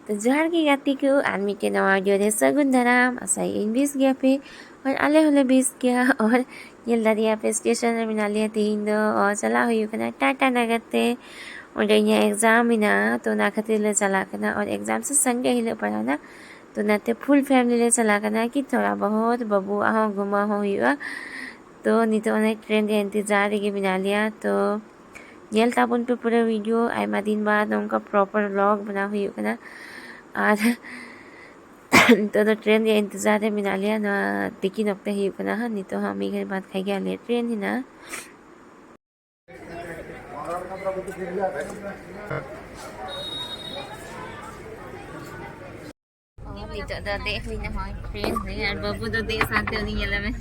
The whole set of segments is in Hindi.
तो जोहार गे गाती को आर मिट्टे नवा वीडियो रे सगुन दाराम आसाई इन बीस गया पे और आले होले बीस गया और ये दरिया पे स्टेशन रे मिना लिया तीन दो और चला हुई कना टाटा नगरते और ये एग्जाम इना तो ना खातिर ले चला कना और एग्जाम से संगे हिले पढ़ाना तो नाते फुल फैमिली ले चला कना कि थोड़ा बहुत बबू आहो घुमा हो हुआ तो नहीं तो अनेक ट्रेन के इंतजार रे मिना लिया तो येल ताबुन पे पूरा वीडियो आयमा दिन बाद उनका प्रॉपर व्लॉग बना हुई कना और तो ट्रेन के इंतजार रे मिना लिया ना टिकी नकते ही कना हा नहीं तो हम ही घर बात खाई गया ले ट्रेन ही ना Dito dati na hoy friends ni ar babu do de sante ni yala me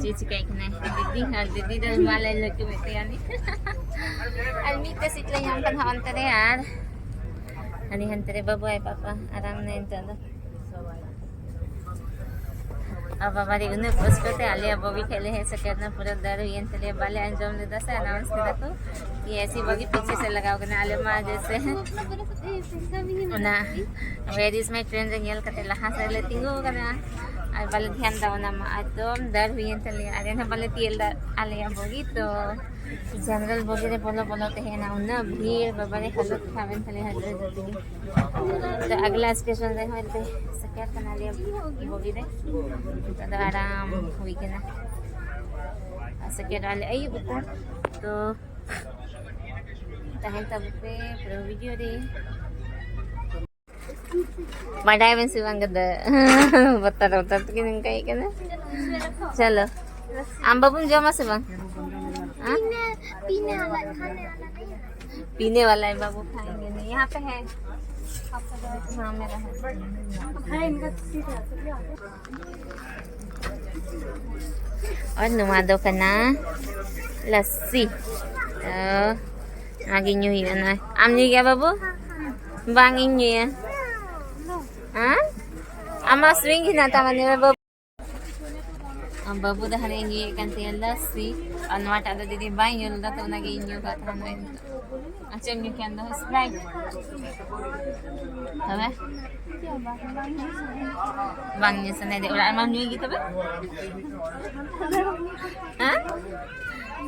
chichi kai kna didi har didi do malay log ke mete ani almi te sit lang yang panhaon tare ar ani han tare babu ay papa arang na ento do अब हमारी उन्हें पोस्ट करते आले अब भी खेले हैं सकना पूरा दर ये चलिए वाले अंजाम ने दस अनाउंस किया तो कि ऐसी बगी पीछे से लगाओगे ना आले माँ जैसे ना वेर इज माय ट्रेन जंगल कते लहा से लेती हो करना और वाले ध्यान दाओ ना माँ एकदम दर हुई चलिए अरे ना वाले तेल आले बगी तो जनरल बगी रे बोलो बोलो ते है ना उन्हें भीड़ बाबा ने हालत खावे चले हजरे जल्दी तो अगला स्टेशन रे होते क्या करना लिया बगी रे तो आराम हुई के ना ऐसे क्या डाले आई ऊपर तो tahan tabu pe pro video deh badai men siwang gada batar batar tuh kini kayak kan चलो आम बाबू जमा से बंग पीने वाला है बाबू खाएंगे नहीं यहाँ पे है हाँ मेरा है और नुमादो का ना लस्सी आगे न्यू ही ना आम न्यू क्या बाबू बांग न्यू ya हाँ आमा swing ही ना तामने बाबू babu dah hari ini kan tiada lasi, anuat ada di banyu, dah tu nak inyu kat mana itu, macam ni kan dah Sprite, apa? Banyu sana deh, orang mam nyui gitu apa? Hah?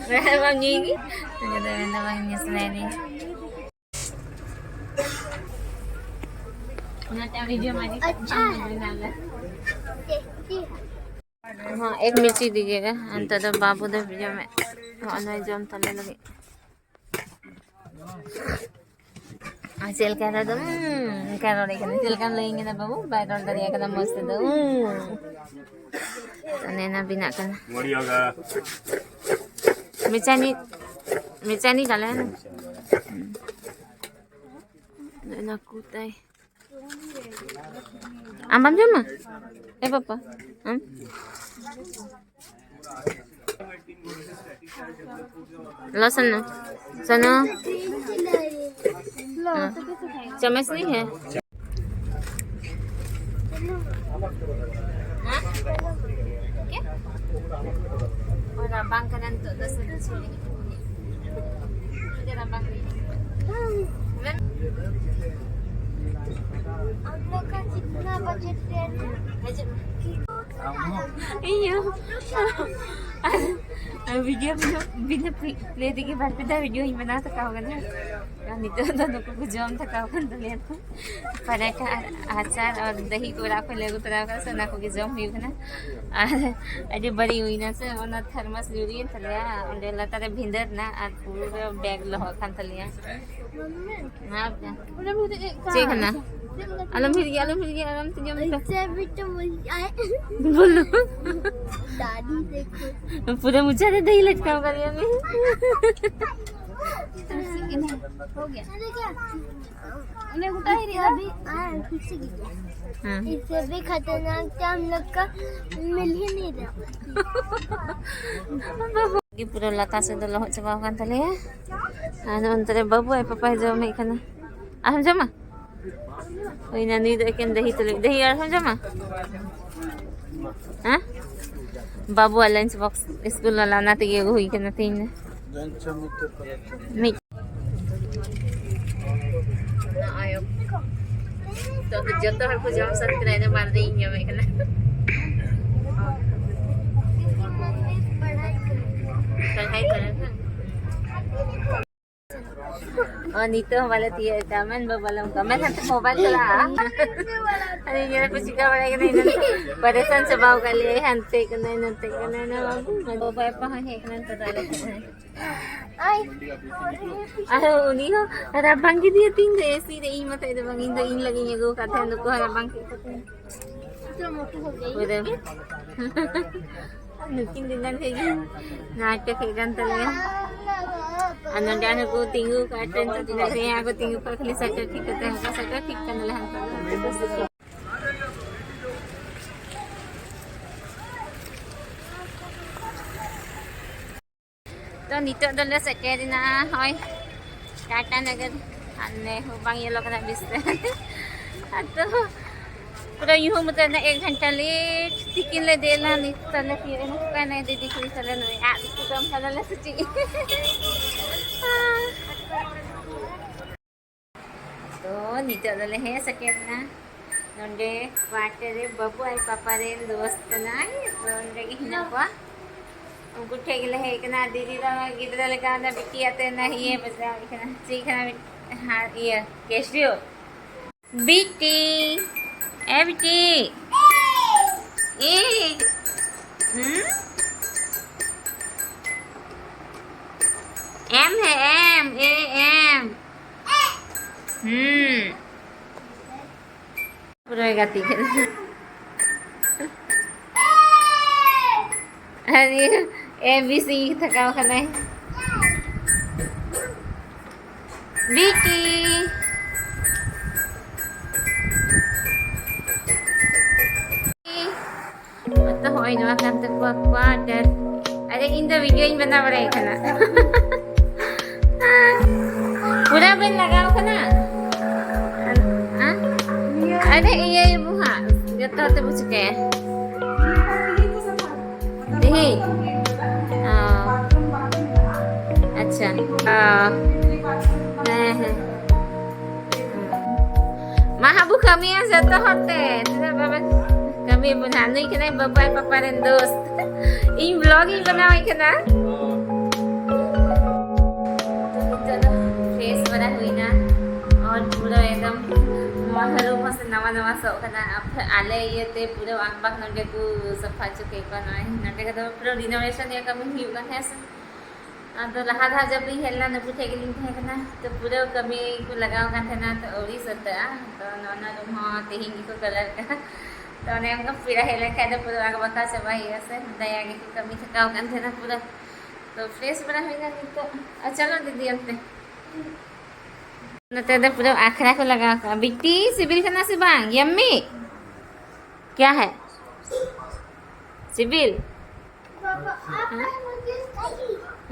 Orang mam nyui gitu? Jadi mana banyu sana ni? Nanti video mari. हाँ एक मिर्ची दीजिएगा अंतर तो बाबू दे वीडियो में अनय जम तले लगे सेल कर रहा कर रहा है सेल कर लेंगे ना बाबू बैकग्राउंड दरिया का मस्त दो नैना बिना करना मिर्चानी डाले ना नैना कुताई आम जमा ए पापा लसन सनो चम्मच नहीं है और abang kanan tu dah sini dia abang ni आपने का कितना बजट है iya video bila play dikit baru dah video ini mana tak kau kan yang itu dah nak aku jam tak kau kan lihat pada ka acar और दही को राख ले उतरा का सना को जम हुई ना अरे बड़ी हुई ना से और थर्मस यूरी थलिया अंडे लता रे भिंदर ना और पूरा बैग लह खान थलिया हां ठीक है ना alam hirgi alam tu jam बोलो दादी देखो पूरा मुझे दही लटकाओ कर रही है हो गया उन्हें उठा ही रहा अभी फिर से गिरा इससे भी खतरनाक था हम लोग का मिल ही नहीं रहा कि पूरा लता से तो लह चबा kan tali ya ano antara babu ay papa jom ikana aham jama Uy, nanoy do ikan dahi tuloy. Dahi arham jama? Ha? Babu lunch box school wala natin yung huwi ka natin. Meat. Na ayaw. तो जतो हर को जम सन करे ने मार दे इंगे में कना पढ़ाई करे और नीतो हमारे तिये कमेंट बबलम कमेंट हंते मोबाइल चला अरे ये कुछ का बड़ा के नहीं परेशान स्वभाव का लिए हंते कने ना बाबू मोबाइल पर है कने तो डाले आई अरे उनी हो अरे बंगी दिए तीन दे ऐसी रे ई मत दे बंगी तो इन लगी ये गो कथे न को अरे बंगी तो मोटी हो गई उधर nukin dengan kayak naik kayak gantel ya anak dan aku tinggu katen tu tidak saya aku tinggu pak kali saja ठीक करते हैं saja ठीक करने लगा तो नितो दले सेटे दिना होय टाटा नगर अन्ने हो बांग ये लोग ना बिस्ते तो पूरा यूं मतलब ना 1 घंटा लेट तिकिन ले देला नहीं तले फिर ना कहना दीदी की चले नहीं आ तो कम चला ले सच्ची तो नितो दले है सेकेंड ना नोंडे वाटे रे बाबू आई पापा रे दोस्त ना तो नोंडे की हिना को उनको ठेगले है कि ना दीदी रा गिदरा लगा ना बिटी आते ना ये बजा कि ना सीखना हां ये कैसियो बिटी ए बिटी ए एम है एम ए एम पूरा गाती है अरे ए बी सी थकाव खाना है बिटी तो होय ना kan terkuat dan ada indah video ini benar benar kena udah ben lagaw kana ada iya ibu ha gato te buske dehi अच्छा mahabu kami yang satu hotel tidak bapak kami pun hanui kena bapak papa dan dost ini vlogging बनावे kena चलो फेस बना हुई ना और पूरा एकदम महरो मस्त नवा नवा सो कना आले ये ते पूरा आंबाक नडे को सफा चुके कना नडे का तो पूरा रिनोवेशन या कमी हिउ का है तो लहा था जब भी हेलना न पूछे के लिंक है ना तो पूरा कमी को लगाव का था ना तो ओरी सता तो नोना रूम ते हिंगी को कलर का तो ने हमका पूरा हेले का तो पूरा आगे बता सब आई ऐसे दया के कमी थकाव का था ना पूरा तो फ्रेश बना होगा तो चलो दीदी अपने न तो पूरा आखरा को लगा का बिट्टी सिबिल खाना से बांग यम्मी क्या है सिबिल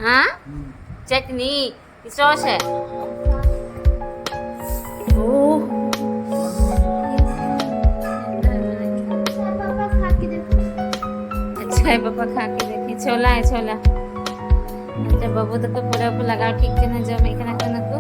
हाँ चटनी सॉस है अच्छा है पापा खा के देखिए छोला है छोला अच्छा बाबू तो पूरा लगा ठीक है ना जो मैं कहना को